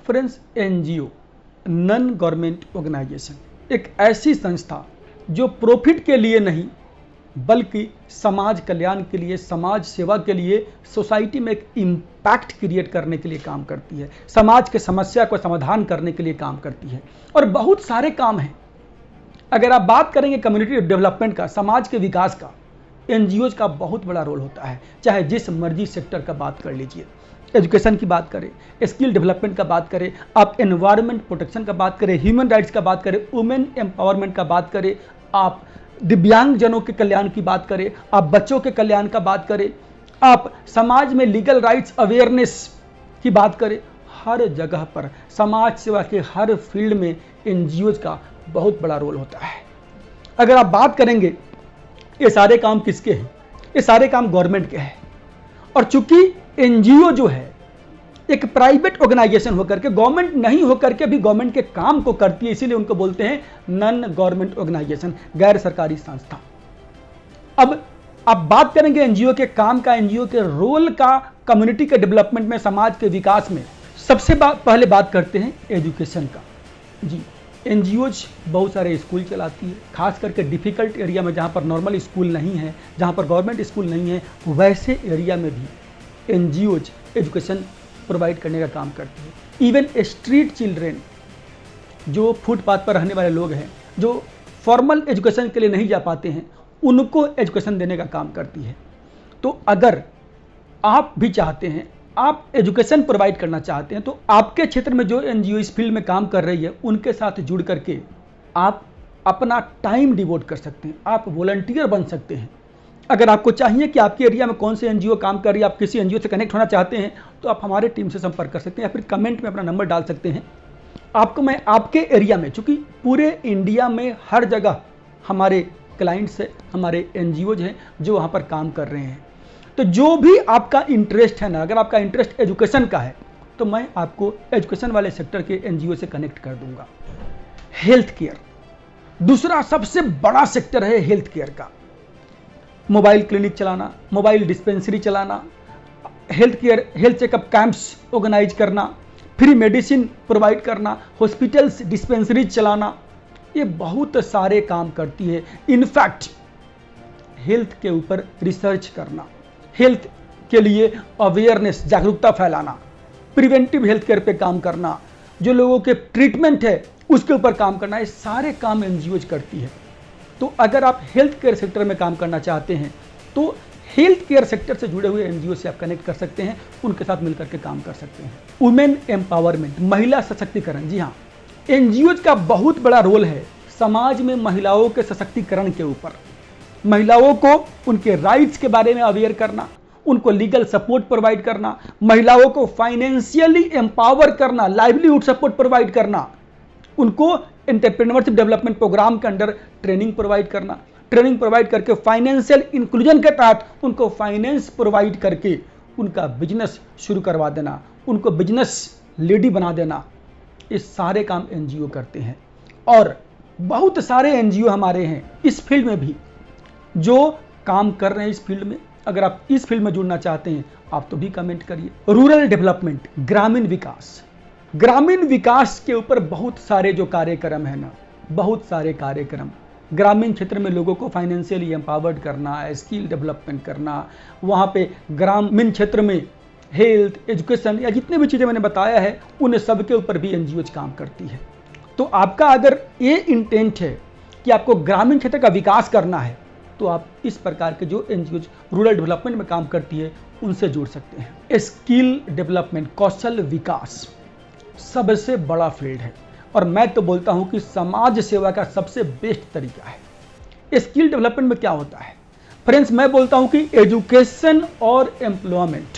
Friends, NGO non government organisation एक ऐसी संस्था जो प्रॉफिट के लिए नहीं बल्कि समाज कल्याण के लिए, समाज सेवा के लिए, सोसाइटी में एक इम्पैक्ट क्रिएट करने के लिए काम करती है, समाज के समस्या को समाधान करने के लिए काम करती है। और बहुत सारे काम हैं। अगर आप बात करेंगे कम्युनिटी डेवलपमेंट का, समाज के विकास का, एनजीओज का बहुत बड़ा रोल होता है। चाहे जिस मर्जी सेक्टर का बात कर लीजिए, एजुकेशन की बात करें, स्किल डेवलपमेंट का बात करें, आप एनवायरनमेंट प्रोटेक्शन का बात करें, ह्यूमन राइट्स का बात करें, वुमेन एम्पावरमेंट का बात करें, आप दिव्यांग जनों के कल्याण की बात करें, आप बच्चों के कल्याण का बात करें, आप समाज में लीगल राइट्स अवेयरनेस की बात करें, हर जगह पर समाज सेवा के हर फील्ड में एनजीओज का बहुत बड़ा रोल होता है। अगर आप बात करेंगे ये सारे काम किसके हैं, ये सारे काम गवर्नमेंट के हैं। और चूंकि एनजीओ जो है एक प्राइवेट ऑर्गेनाइजेशन होकर के, गवर्नमेंट नहीं होकर के भी गवर्नमेंट के काम को करती है, इसीलिए उनको बोलते हैं नॉन गवर्नमेंट ऑर्गेनाइजेशन, गैर सरकारी संस्था। अब आप बात करेंगे एनजीओ के काम का, एनजीओ के रोल का कम्युनिटी के डेवलपमेंट में, समाज के विकास में। सबसे पहले बात करते हैं एजुकेशन का। जी, एनजीओज बहुत सारे स्कूल चलाती है, खास करके डिफिकल्ट एरिया में जहाँ पर नॉर्मल स्कूल नहीं है, जहाँ पर गवर्नमेंट स्कूल नहीं है, वैसे एरिया में भी एनजीओज एजुकेशन प्रोवाइड करने का काम करती है। इवन स्ट्रीट चिल्ड्रेन, जो फुटपाथ पर रहने वाले लोग हैं, जो फॉर्मल एजुकेशन के लिए नहीं जा पाते हैं, उनको एजुकेशन देने का काम करती है। तो अगर आप भी चाहते हैं, आप एजुकेशन प्रोवाइड करना चाहते हैं, तो आपके क्षेत्र में जो एनजीओ इस फील्ड में काम कर रही है, उनके साथ जुड़ करके आप अपना टाइम डिवोट कर सकते हैं, आप वॉलंटियर बन सकते हैं। अगर आपको चाहिए कि आपके एरिया में कौन से एनजीओ काम कर रही है, आप किसी एनजीओ से कनेक्ट होना चाहते हैं, तो आप हमारे टीम से संपर्क कर सकते हैं या फिर कमेंट में अपना नंबर डाल सकते हैं। आपको मैं आपके एरिया में, चूंकि पूरे इंडिया में हर जगह हमारे क्लाइंट्स है, हमारे एनजीओज हैं जो वहाँ पर काम कर रहे हैं, तो जो भी आपका इंटरेस्ट है ना, अगर आपका इंटरेस्ट एजुकेशन का है, तो मैं आपको एजुकेशन वाले सेक्टर के एनजीओ से कनेक्ट कर दूंगा। हेल्थ केयर दूसरा सबसे बड़ा सेक्टर है हेल्थ केयर का। मोबाइल क्लिनिक चलाना, मोबाइल डिस्पेंसरी चलाना, health care, health checkup camps organise करना, फ्री मेडिसिन प्रोवाइड करना, हॉस्पिटल्स डिस्पेंसरीज चलाना, ये बहुत सारे काम करती है। इनफैक्ट हेल्थ के ऊपर रिसर्च करना, हेल्थ के लिए अवेयरनेस, जागरूकता फैलाना, प्रिवेंटिव हेल्थ केयर पे काम करना, जो लोगों के ट्रीटमेंट है उसके ऊपर काम करना, ये सारे काम एनजीओज करती है। तो अगर आप हेल्थ केयर सेक्टर में काम करना चाहते हैं, तो हेल्थ केयर सेक्टर से जुड़े हुए एनजीओ से आप कनेक्ट कर सकते हैं, उनके साथ मिलकर के काम कर सकते हैं। वुमेन एम्पावरमेंट, महिला सशक्तिकरण। जी हाँ, एनजीओज का बहुत बड़ा रोल है समाज में महिलाओं के सशक्तिकरण के ऊपर। महिलाओं को उनके राइट्स के बारे में अवेयर करना, उनको लीगल सपोर्ट प्रोवाइड करना, महिलाओं को फाइनेंशियली एम्पावर करना, लाइवलीहुड सपोर्ट प्रोवाइड करना, उनको एंटरप्रेन्योरशिप डेवलपमेंट प्रोग्राम के अंडर ट्रेनिंग प्रोवाइड करना, ट्रेनिंग प्रोवाइड करके फाइनेंशियल इंक्लूजन के तहत उनको फाइनेंस प्रोवाइड करके उनका बिजनेस शुरू करवा देना, उनको बिजनेस लेडी बना देना, ये सारे काम एनजीओ करते हैं। और बहुत सारे एनजीओ हमारे हैं इस फील्ड में भी जो काम कर रहे हैं इस फील्ड में। अगर आप इस फील्ड में जुड़ना चाहते हैं, आप तो भी कमेंट करिए। रूरल डेवलपमेंट, ग्रामीण विकास, ग्रामीण विकास के ऊपर बहुत सारे जो कार्यक्रम है ना, बहुत सारे कार्यक्रम ग्रामीण क्षेत्र में लोगों को फाइनेंशियली एम्पावर्ड करना, स्किल डेवलपमेंट करना, वहाँ पे ग्रामीण क्षेत्र में हेल्थ, एजुकेशन या जितने भी चीज़ें मैंने बताया है, उन सब के ऊपर भी एनजीओज काम करती है। तो आपका अगर ये इंटेंट है कि आपको ग्रामीण क्षेत्र का विकास करना है, तो आप इस प्रकार के जो एनजीओज रूरल डेवलपमेंट में काम करती है उनसे जुड़ सकते हैं। स्किल डेवलपमेंट, कौशल विकास सबसे बड़ा फील्ड है और मैं तो बोलता हूं कि समाज सेवा का सबसे बेस्ट तरीका है। स्किल डेवलपमेंट में क्या होता है फ्रेंड्स, मैं बोलता हूं कि एजुकेशन और एम्प्लॉयमेंट,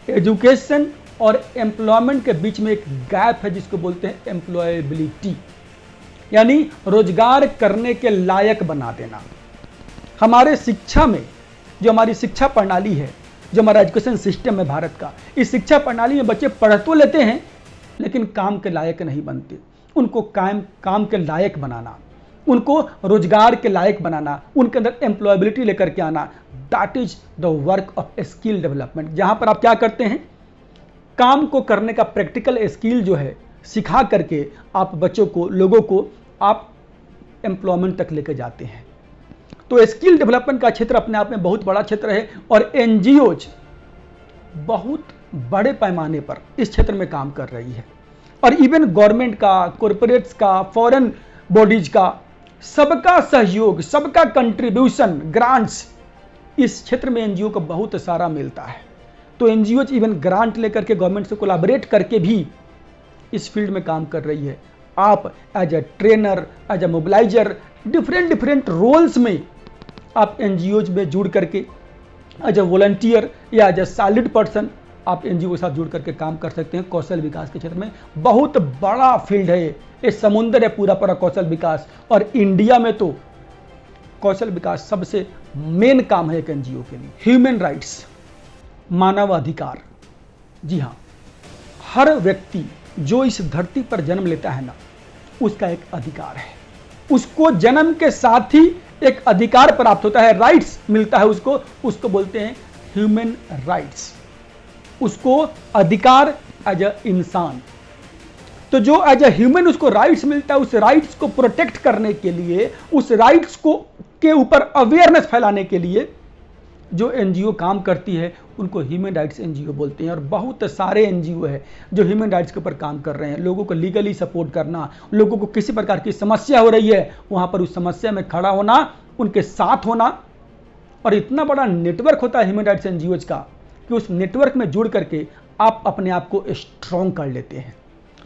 एजुकेशन और एम्प्लॉयमेंट के बीच में एक गैप है जिसको बोलते हैं एम्प्लॉयबिलिटी, यानी रोजगार करने के लायक बना देना। हमारे शिक्षा में जो हमारी शिक्षा प्रणाली है, जो हमारा एजुकेशन सिस्टम है भारत का, इस शिक्षा प्रणाली में बच्चे पढ़ तो लेते हैं लेकिन काम के लायक नहीं बनते। उनको काम के लायक बनाना, उनको रोजगार के लायक बनाना, उनके अंदर एम्प्लॉयबिलिटी लेकर के आना, that is the work of skill development. जहां पर आप क्या करते हैं, काम को करने का प्रैक्टिकल स्किल जो है सिखा करके आप बच्चों को, लोगों को आप एम्प्लॉयमेंट तक लेकर जाते हैं। तो स्किल डेवलपमेंट का क्षेत्र अपने आप में बहुत बड़ा क्षेत्र है और एनजीओज बहुत बड़े पैमाने पर इस क्षेत्र में काम कर रही है। और इवन गवर्नमेंट का, कॉरपोरेट्स का, फॉरेन बॉडीज का, सबका सहयोग, सबका कंट्रीब्यूशन, ग्रांट्स इस क्षेत्र में एनजीओ को बहुत सारा मिलता है। तो एनजीओ इवन ग्रांट लेकर के गवर्नमेंट से कोलैबोरेट करके भी इस फील्ड में काम कर रही है। आप as a trainer, as a mobiliser, different roles में आप एनजीओज में जुड़ करके एज ए वॉलंटियर या एज ए सैलरीड पर्सन आप एनजीओ के साथ जुड़ करके काम कर सकते हैं। कौशल विकास के क्षेत्र में बहुत बड़ा फील्ड है, ये समुंदर है पूरा कौशल विकास। और इंडिया में तो कौशल विकास सबसे मेन काम है एक एनजीओ के लिए। ह्यूमन राइट्स, मानव अधिकार, जी हाँ, हर व्यक्ति जो इस धरती पर जन्म लेता है ना, उसका एक अधिकार है। उसको जन्म के साथ ही एक अधिकार प्राप्त होता है, राइट्स मिलता है उसको बोलते हैं ह्यूमन राइट्स। उसको अधिकार एज अ इंसान। तो जो एज अ ह्यूमन उसको राइट्स मिलता है, उस राइट्स को प्रोटेक्ट करने के लिए, उस राइट्स को के ऊपर अवेयरनेस फैलाने के लिए जो एनजीओ काम करती है उनको ह्यूमन राइट्स एनजीओ बोलते हैं। और बहुत सारे एनजीओ है जो ह्यूमन राइट्स के ऊपर काम कर रहे हैं। लोगों को लीगली सपोर्ट करना, लोगों को किसी प्रकार की समस्या हो रही है वहां पर उस समस्या में खड़ा होना, उनके साथ होना। और इतना बड़ा नेटवर्क होता है ह्यूमन राइट्स एनजीओज का कि उस नेटवर्क में जुड़ करके आप अपने आप को स्ट्रॉन्ग कर लेते हैं,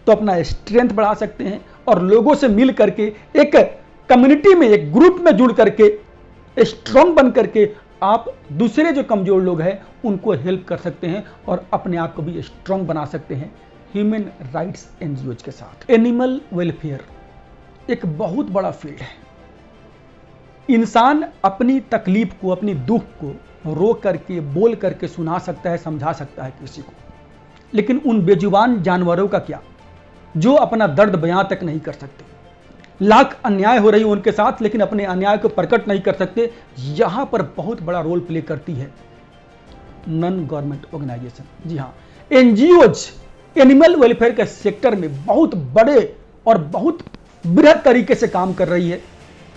तो अपना स्ट्रेंथ बढ़ा सकते हैं और लोगों से मिल करके एक कम्युनिटी में, एक ग्रुप में जुड़ करके स्ट्रॉन्ग बन करके आप दूसरे जो कमजोर लोग हैं उनको हेल्प कर सकते हैं और अपने आप को भी स्ट्रॉन्ग बना सकते हैं ह्यूमन राइट्स एनजीओज के साथ। एनिमल वेलफेयर एक बहुत बड़ा फील्ड है। इंसान अपनी तकलीफ को, अपनी दुख को रो करके, बोल करके सुना सकता है, समझा सकता है किसी को, लेकिन उन बेजुबान जानवरों का क्या, जो अपना दर्द बयां तक नहीं कर सकते। लाख अन्याय हो रही है उनके साथ, लेकिन अपने अन्याय को प्रकट नहीं कर सकते। यहां पर बहुत बड़ा रोल प्ले करती है नॉन गवर्नमेंट ऑर्गेनाइजेशन। जी हाँ, एनजीओज एनिमल वेलफेयर के सेक्टर में बहुत बड़े और बहुत बृहद तरीके से काम कर रही है।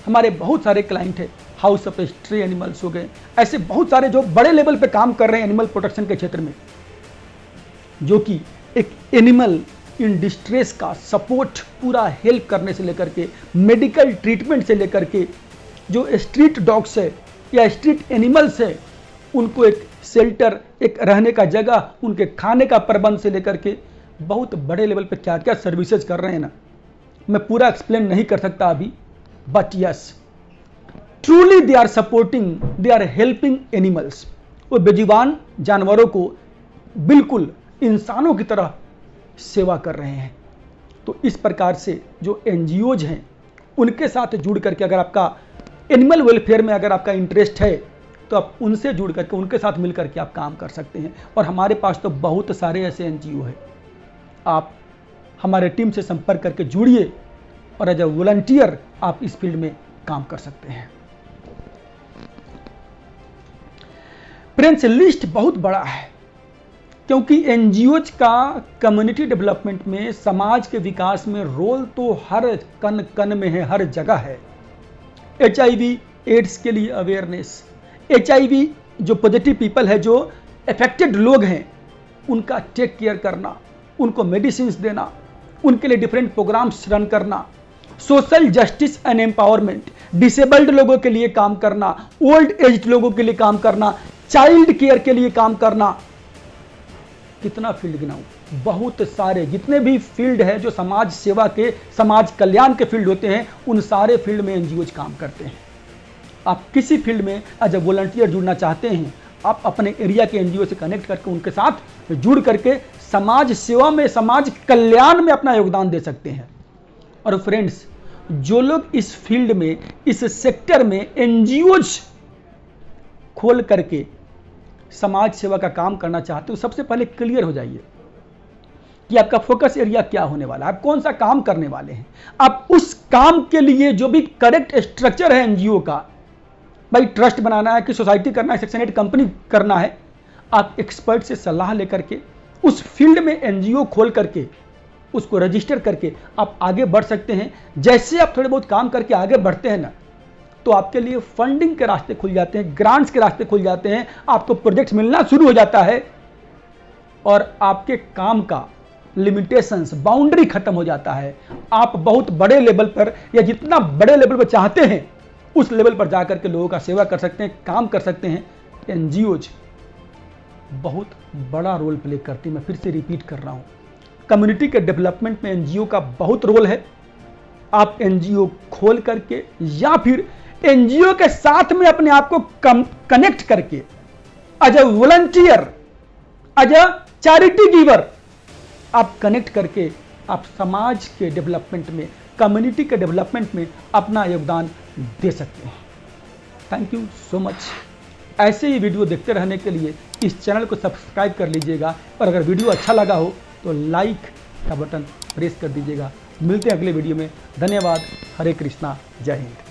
हमारे बहुत सारे क्लाइंट है, हाउस ऑफ स्ट्रे एनिमल्स हो गए, ऐसे बहुत सारे जो बड़े लेवल पे काम कर रहे हैं एनिमल प्रोटेक्शन के क्षेत्र में, जो कि एक एनिमल इन डिस्ट्रेस का सपोर्ट, पूरा हेल्प करने से लेकर के, मेडिकल ट्रीटमेंट से लेकर के, जो स्ट्रीट डॉग्स है या स्ट्रीट एनिमल्स है उनको एक शेल्टर, एक रहने का जगह, उनके खाने का प्रबंध से लेकर के बहुत बड़े लेवल पे क्या क्या सर्विसेज कर रहे हैं ना, मैं पूरा एक्सप्लेन नहीं कर सकता अभी। But yes, truly they are supporting, they are helping animals. वो बेजुबान जानवरों को बिल्कुल इंसानों की तरह सेवा कर रहे हैं। तो इस प्रकार से जो एनजीओज हैं उनके साथ जुड़ करके, अगर आपका एनिमल वेलफेयर में अगर आपका इंटरेस्ट है तो आप उनसे जुड़ करके, उनके साथ मिल करके आप काम कर सकते हैं। और हमारे पास तो बहुत सारे ऐसे एनजीओ हैं। आप हमारे टीम से संपर्क करके जुड़िए और एज ए वॉलंटियर आप इस फील्ड में काम कर सकते हैं। फ्रेंड्स, लिस्ट बहुत बड़ा है क्योंकि एनजीओज का कम्युनिटी डेवलपमेंट में, समाज के विकास में रोल तो हर कन कन में है, हर जगह है। HIV एड्स के लिए अवेयरनेस, HIV जो पॉजिटिव पीपल है, जो अफेक्टेड लोग हैं, उनका टेक केयर करना, उनको मेडिसिन देना, उनके लिए डिफरेंट प्रोग्राम्स रन करना, social justice and empowerment, disabled लोगों के लिए काम करना, ओल्ड एज्ड लोगों के लिए काम करना, चाइल्ड केयर के लिए काम करना। कितना फील्ड गिनाऊं, बहुत सारे, जितने भी फील्ड है जो समाज सेवा के, समाज कल्याण के फील्ड होते हैं, उन सारे फील्ड में एनजीओज काम करते हैं। आप किसी फील्ड में एज ए वॉलंटियर जुड़ना चाहते हैं, आप अपने एरिया के एनजीओ से कनेक्ट करके उनके साथ जुड़ करके समाज सेवा में, समाज कल्याण में अपना योगदान दे सकते हैं। और फ्रेंड्स, जो लोग इस फील्ड में, इस सेक्टर में एनजीओज खोल करके समाज सेवा का काम करना चाहते हो, सबसे पहले क्लियर हो जाइए कि आपका फोकस एरिया क्या होने वाला है, आप कौन सा काम करने वाले हैं। आप उस काम के लिए जो भी करेक्ट स्ट्रक्चर है एनजीओ का, भाई ट्रस्ट बनाना है कि सोसाइटी करना है, सेक्शन 8 कंपनी करना है, आप एक्सपर्ट से सलाह लेकर के उस फील्ड में एनजीओ खोल करके उसको रजिस्टर करके आप आगे बढ़ सकते हैं। जैसे आप थोड़े बहुत काम करके आगे बढ़ते हैं ना, तो आपके लिए फंडिंग के रास्ते खुल जाते हैं, ग्रांट्स के रास्ते खुल जाते हैं, आपको प्रोजेक्ट्स मिलना शुरू हो जाता है और आपके काम का लिमिटेशंस, बाउंड्री खत्म हो जाता है। आप बहुत बड़े लेवल पर या जितना बड़े लेवल पर चाहते हैं उस लेवल पर जाकर के लोगों का सेवा कर सकते हैं, काम कर सकते हैं। एनजीओज बहुत बड़ा रोल प्ले करती है। मैं फिर से रिपीट कर रहा हूं, कम्युनिटी के डेवलपमेंट में एनजीओ का बहुत रोल है। आप एनजीओ खोल करके या फिर एनजीओ के साथ में अपने आप को कनेक्ट करके as a volunteer, as a charity giver आप कनेक्ट करके आप समाज के डेवलपमेंट में, कम्युनिटी के डेवलपमेंट में अपना योगदान दे सकते हैं। Thank you so much. ऐसे ही वीडियो देखते रहने के लिए इस चैनल को सब्सक्राइब कर लीजिएगा और अगर वीडियो अच्छा लगा हो तो लाइक का बटन प्रेस कर दीजिएगा। मिलते हैं अगले वीडियो में। धन्यवाद। हरे कृष्णा। जय हिंद।